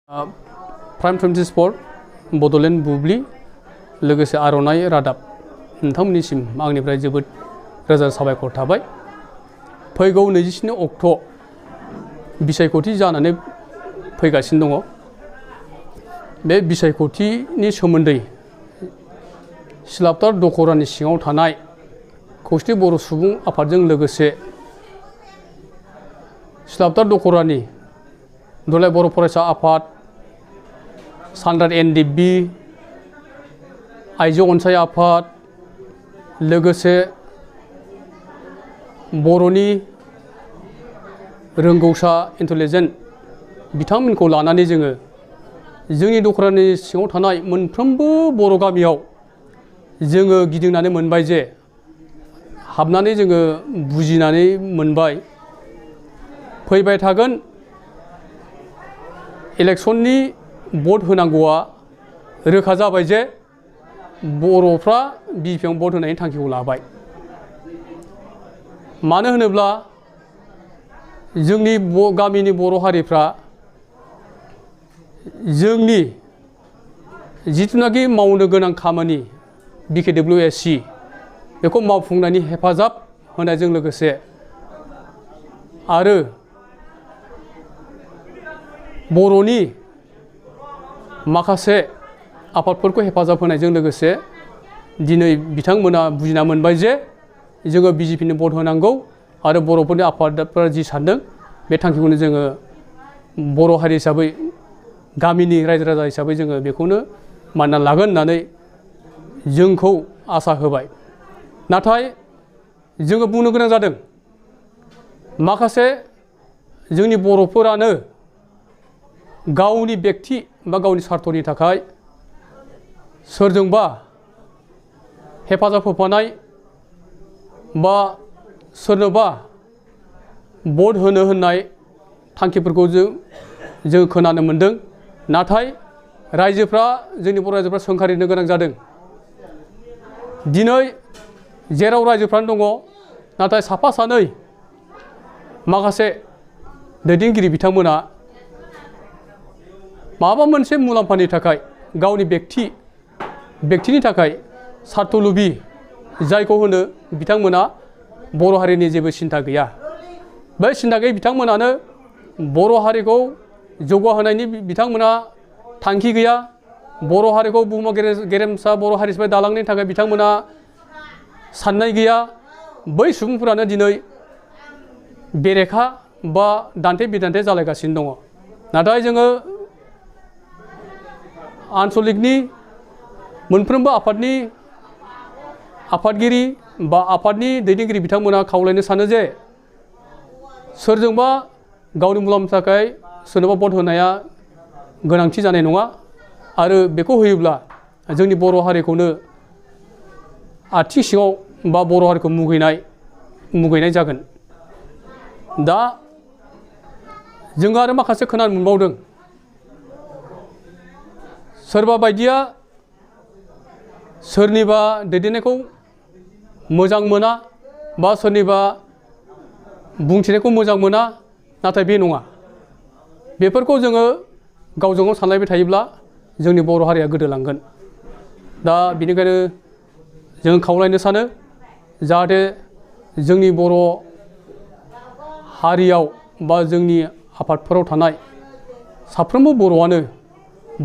Prime 24 Bodoland बुब्लि लोगोसे आर'नाइ रादाब नोंथांमोननिसिम आंनिफ्राय जोबोद रोजा साबायखर थाबाय। फैगौ 27 अक्ट' बिसायख'थि जानानै फैगासिनो दङ। बे बिसायख'थिनि सोमोन्दै सिलापथार दख'रानि सिङाव थानाय खौसे बर' सुबुं आफादजों लोगोसे सिलापथार दख'रानि दुलाराय बर' फरायसा आफाद, सानराइज NDFB, आइजो अनसाय आफाद, लोगोसे बर'नि रोंगौसा इन्टेलिजेन्ट बिथांमोनखौ लानानै जोङो जोंनि दख'रानि सिङाव थानाय मोनफ्रोमबो बर' गामियाव जोङो गिदिंनानै मोनबाय जे हाबनानै जोङो बुजिनानै मोनबाय फैबाय थागोन इलेक्शननि भट होनांगौआ रोखा जाबाय जे बर'फ्रा BJP भट होनायनि थांखिखौ लाबाय। मानो होनोब्ला जोंनि गामिनि बर' हारिफ्रा जोंनि जिथुनाखि मावनो गोनां खामानि BKWSC बेखौ मावफुंनायनि हेफाजाब होनायजों लोगोसे आरो बर'नि माखासे आफादफोरखौ हेफाजाब होनायजों लोगोसे दिनै बिथांमोना बुजिना मोनबाय जे जोङो BJPनो भट होनांगौ आरो बर'फोरनि आफादफोरा जि सानदों बे थांखिखौनो जोङो बर' हारि हिसाबै गामिनि रायजो राजा हिसाबै जोङो बेखौनो मानिना लागोन होननानै जोंखौ आसा होबाय। नाथाय जोङो बुंनो गोनां जादों माखासे जोंनि बर'फोरानो गावनि बेक्ति बा गावनि स्वार्थनि थाखाय सोरजोंबा हेफाजाब होफानाय बा सोरनोबा भट होनो होननाय थांखिफोरखौ जों खोनानो मोनदों। नाथाय रायजोफ्रा जोंनि बर' रायजोफ्रा सोंखारिनो गोनां जादों। दिनै जेराव रायजोफ्रानो दङ नाथाय साफा सानै माखासे दैदेनगिरि बिथांमोना माबा मोनसे मुलाम्फानि थाखाय गावनि बेक्तिनि थाखाय स्वार्थ लुबि जायखौ होनो बिथांमोना बर' हारिनि जेबो सिन्था गैया। बै सिन्था गैयै बिथांमोनानो बर' हारिखौ जौगाहोनायनि बिथांमोना थांखि गैया। बर' हारिखौ बुहुमाव गेरेमसा बर' हारि हिसाबै दालांनायनि थाखाय बिथांमोना साननाय गैया। बै सुबुंफोरानो दिनै बेरेखा बा दान्थे बिदान्थे जालायगासिनो दङ। नाथाय जोङो आन्चलिकनि मोनफ्रोमबो आफादनि आफादगिरि बा आफादनि दैदेनगिरि बिथांमोना खावलायनो सानो जे सोरजोंबा गावनि मुलाम्फानि थाखाय सोरनोबा भट होनाया गोनांथि जानाय नङा आरो बेखौ होयोब्ला जोंनि बर' हारिखौनो आथिं सिङाव बा बर' हारिखौ मुगैनाय जागोन। दा जों आरो माखासे खोनानो मोनबावदों सोरबा बायदिया सोरनिबा दैदेननायखौ मोजां मोना बा सोरनिबा बुंथिनायखौ मोजां मोना। नाथाय बे नङा। बेफोरखौ जोङो गावजों गाव सानलायबाय थायोब्ला जोंनि बर' हारिया गोदोलांगोन। दा बेनिखायनो जों खावलायनो सानो जाहाथे जोंनि बर' हारियाव बा जोंनि आफादफोराव थानाय साफ्रोमबो बर'आनो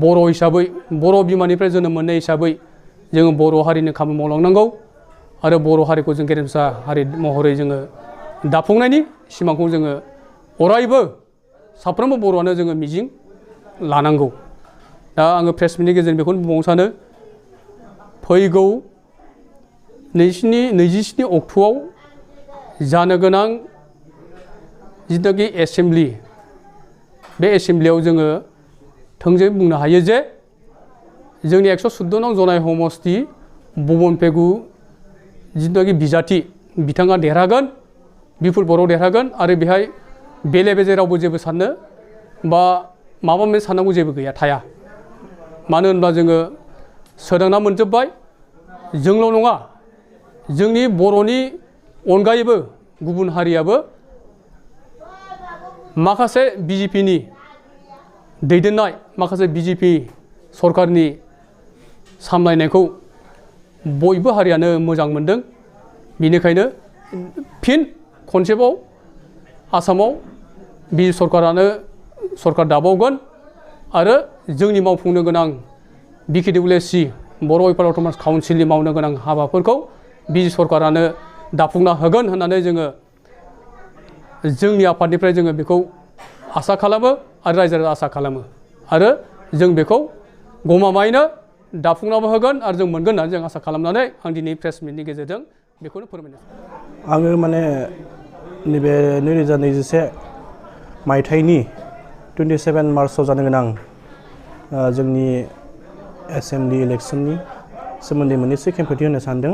बर' हिसाबै बर' बिमानिफ्राय जोनोम मोननाय हिसाबै जोङो बर' हारिनि खामानि मावलांनांगौ आरो बर' हारिखौ जों गेरेमसा हारि महरै जोङो दाफुंनायनि सिमांखौ जोङो अरायबो साफ्रोमबो बर'आनो जोङो मिजिं लानांगौ। दा आङो प्रेस मिटनि गेजेरजों बेखौनो बुंबावनो सानो फैगौ 27 अक्ट'आव जानो गोनां जिथुनाखि एसेमब्लि बे एसेमब्लियाव जोङो थोंजोङै बुंनो हायो जे जोंनि 114 नं जनाय समस्ति भुबन पेगु जिथुनाखि बिजाथि बिथाङा देरहागोन, बिपुल बर' देरहागोन आरो बेहाय बेले बेजे रावबो जेबो साननो बा माबा मोनसे साननांगौ जेबो गैया थाया। मानो होनब्ला जोङो सोदांना मोनजोब्बाय। जोंल' नङा जोंनि बर'नि अनगायैबो गुबुन हारियाबो माखासे BJPनि दैदेननाय माखासे बिजेपि सरकारनि सामलायनायखौ बयबो हारियानो मोजां मोनदों। बेनिखायनो फिन खनसेबाव आसामाव बि सरकारानो सरकार दाबावगोन आरो जोंनि मावफुंनो गोनां BKWSC बर' वेलफेयार अट'नमास काउन्सिलनि मावनो गोनां हाबाफोरखौ बि सरकारानो दाफुंना होगोन होननानै जोङो जोंनि आफादनिफ्राय जोङो बेखौ आसा खालामो आरो रायजो राजा आसा खालामो आरो जों बेखौ गमामायैनो दाफुंनाबो होगोन आरो जों मोनगोन होननानै जों आसा खालामनानै आं दिनै प्रेस मिटनि गेजेरजों बेखौनो फोरमायनो सानो। आङो माने नैबे 2021 मायथाइनि 27 मार्चआव जानो गोनां जोंनि एसेम्बलि इलेक्सननि सोमोन्दै मोननैसो खेंफोरथि होनो सानदों।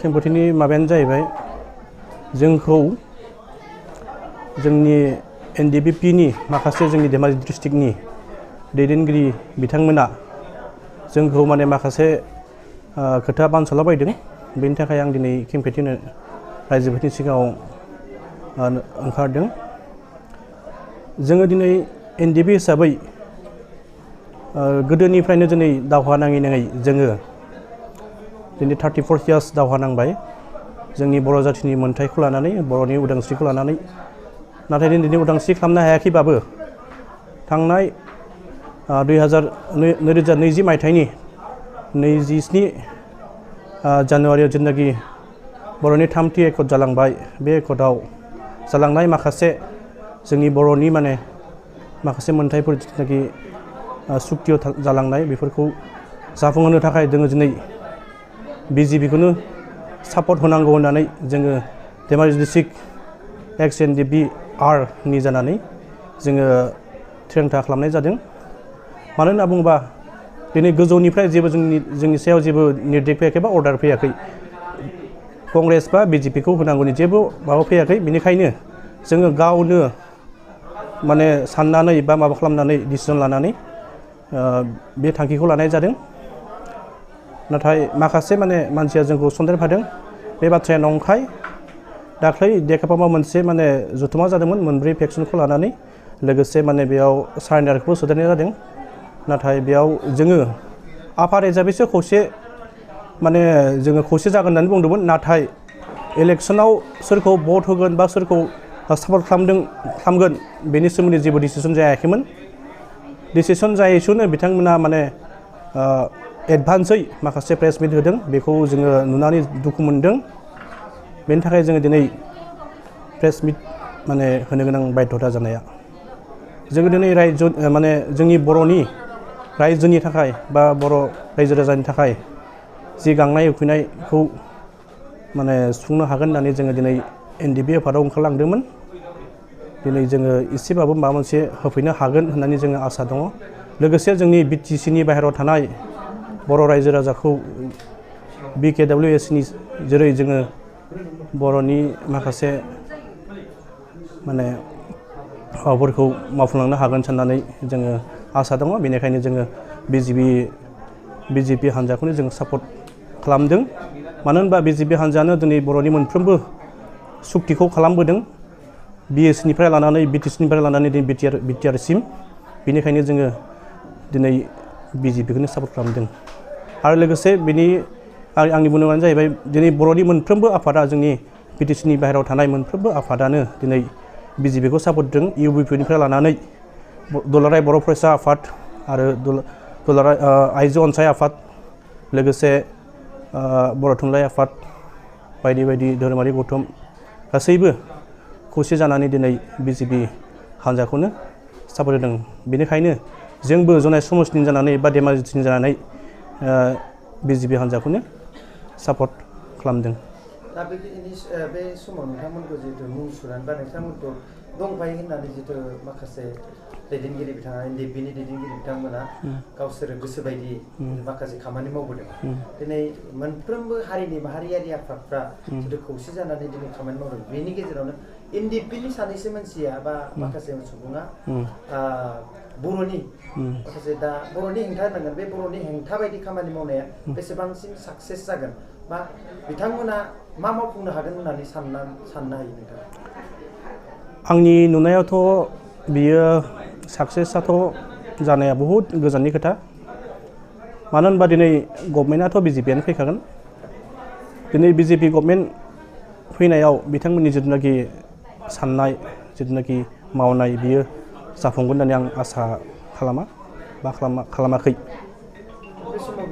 खेंफोरथिनि माबायानो जाहैबाय जोंखौ जोंनि NDBPनि माखासे जोंनि धेमाजि डिस्ट्रिक्टनि दैदेनगिरि बिथांमोना जोंखौ माने माखासे खोथा बानसलाबायदों। बेनि थाखाय आं दिनै खेंफोरथि होनो रायजोफोरनि सिगाङाव ओंखारदों। जोङो दिनै NDB हिसाबै गोदोनिफ्रायनो दिनै दावहा नाङै नाङै जोङो दिनै 34 years दावहा नांबाय जोंनि बर' जाथिनि मोन्थाइखौ लानानै बर'नि उदांस्रिखौ लानानै। नाथाय दिनै उदांस्रि खालामनो हायाखैबाबो थांनाय 2020 मायथाइनि 27 जानुवारियाव जेनाखि बर'नि 3थि एकट जालांबाय, बे एकटआव जालांनाय माखासे जोंनि बर'नि माने माखासे मोन्थाइफोर जेनाखि सुक्तियाव जालांनाय बेफोरखौ जाफुंहोनो थाखाय जोङो दिनै BJP खौनो सापर्ट होनांगौ होननानै जोङो धेमाजि डिस्ट्रिक्ट एक्स Ndfb R नि जानानै जोङो थिरांथा खालामनाय जादों। मानो होनना बुङोबा दिनै गोजौनिफ्राय जेबो जोंनि सायाव जेबो निर्देश फैयाखै बा अर्डार फैयाखै। कंग्रेस बा BJP खौ होनांगौनि जेबो माबा फैयाखै। बेनिखायनो जोङो गावनो माने साननानै बा माबा खालामनानै डिसिजन लानानै बे थांखिखौ लानाय जादों। नाथाय माखासे माने मानसिया जोंखौ सन्देरफादों। बे बाथ्राया नंखाय। दाख्लै देखापावआव मोनसे माने जथुमा जादोंमोन मोनब्रै फेक्सनखौ लानानै, लोगोसे माने बेयाव सारेन्डारखौबो सोदेरनाय जादों। नाथाय बेयाव जोङो आफाद हिसाबैसो खौसे माने जोङो खौसे जागोन होननानै बुंदोंमोन। नाथाय इलेक्सनाव सोरखौ भट होगोन बा सोरखौ सापर्ट खालामगोन बेनि सोमोन्दै जेबो डिसिसन जायाखैमोन। डिसिसन जायैसोनो बिथांमोना माने एडभान्सै माखासे प्रेस मिट होदों। बेखौ जोङो नुनानै दुखु मोनदों। बेनि थाखाय जोङो दिनै प्रेस मिट माने होनो गोनां बाध्यता जानाया। जोङो दिनै माने जोंनि बर'नि रायजोनि थाखाय बा बर' रायजो राजानि थाखाय जि गांनाय उखैनायखौ माने सुफुंनो हागोन होननानै जोङो दिनै NDB आफादाव ओंखारलांदोंमोन। दिनै जोङो एसेबाबो माबा मोनसे होफैनो हागोन होननानै जोङो आसा दङ। लोगोसे जोंनि BTC नि बाहेरायाव थानाय बर' रायजो राजाखौ BKWSC नि जेरै जोङो बर'नि माखासे माने हाबाफोरखौ मावफुंलांनो हागोन साननानै जोङो आसा दङ। बेनिखायनो जोङो BJP हान्जाखौनो जों सापर्ट खालामदों। मानो होनबा BJP हान्जायानो दिनै बर'नि मोनफ्रोमबो सुक्तिखौ खालामबोदों। BS निफ्राय लानानै BTC निफ्राय लानानै दिनै BTR सिम। बेनिखायनो जोङो दिनै BJP खौनो सापर्ट खालामदों। आरो लोगोसे आंनि बुंनांगौआनो जाहैबाय दिनै बर'नि मोनफ्रोमबो आफादा जोंनि BTC नि बाहेरायाव थानाय मोनफ्रोमबो आफादानो दिनै BJP खौ सापर्ट होदों। Ubpo निफ्राय लानानै दुलाराय बर' फरायसा आफाद आरो दुलाराय आइजो अनसाय आफाद, लोगोसे बर' थुनलाइ आफाद, बायदि बायदि धोरोमारि गौथुम गासैबो खौसे जानानै दिनै BJP हान्जाखौनो सापर्ट होदों। बेनिखायनो जोंबो जनाय समस्थिनि जानानै बा धेमाजिनि जानानै BJP हान्जाखौनो सापर्ट खालामदों। दा बे समाव नोंथांमोनखौ जिहेतु मुं सुनानै बा नोंथांमोनखौ दंफायो होननानै जितु माखासे दैदेनगिरि बिथाङा NDFB नि दैदेनगिरि बिथांमोना गावसोरो गोसोबायदि माखासे खामानि मावबोदों। दिनै मोनफ्रोमबो हारिनि माहारियारि आफादफ्रा जितु खौसे जानानै दिनै खामानि मावदों। बेनि गेजेरावनो NDFB नि सानैसो मानसिया बा माखासे सुबुङा बर'नि माखासे दा बर'नि हेंथा होनांगोन। बे बर'नि हेंथा बायदि खामानि मावनाया बेसेबांसिम साक्सेस जागोन बा बिथांमोना मा मावफुंनो हागोन होननानै साननो हायो नोंथाङा? आंनि नुनायावथ' बियो साक्सेसआथ' जानाया बहुद गोजाननि खोथा मानो होनबा दिनै गभर्नमेन्टआथ' बिजेपिआनो फैखागोन दिनै बिजेपि गभर्नमेन्ट फैनायाव बिथांमोननि जिथुनाखि साननाय जिथुनाखि मावनाय बियो जाफुंगोन होननानै आं आसा खालामा बा खालामाखै बे समाव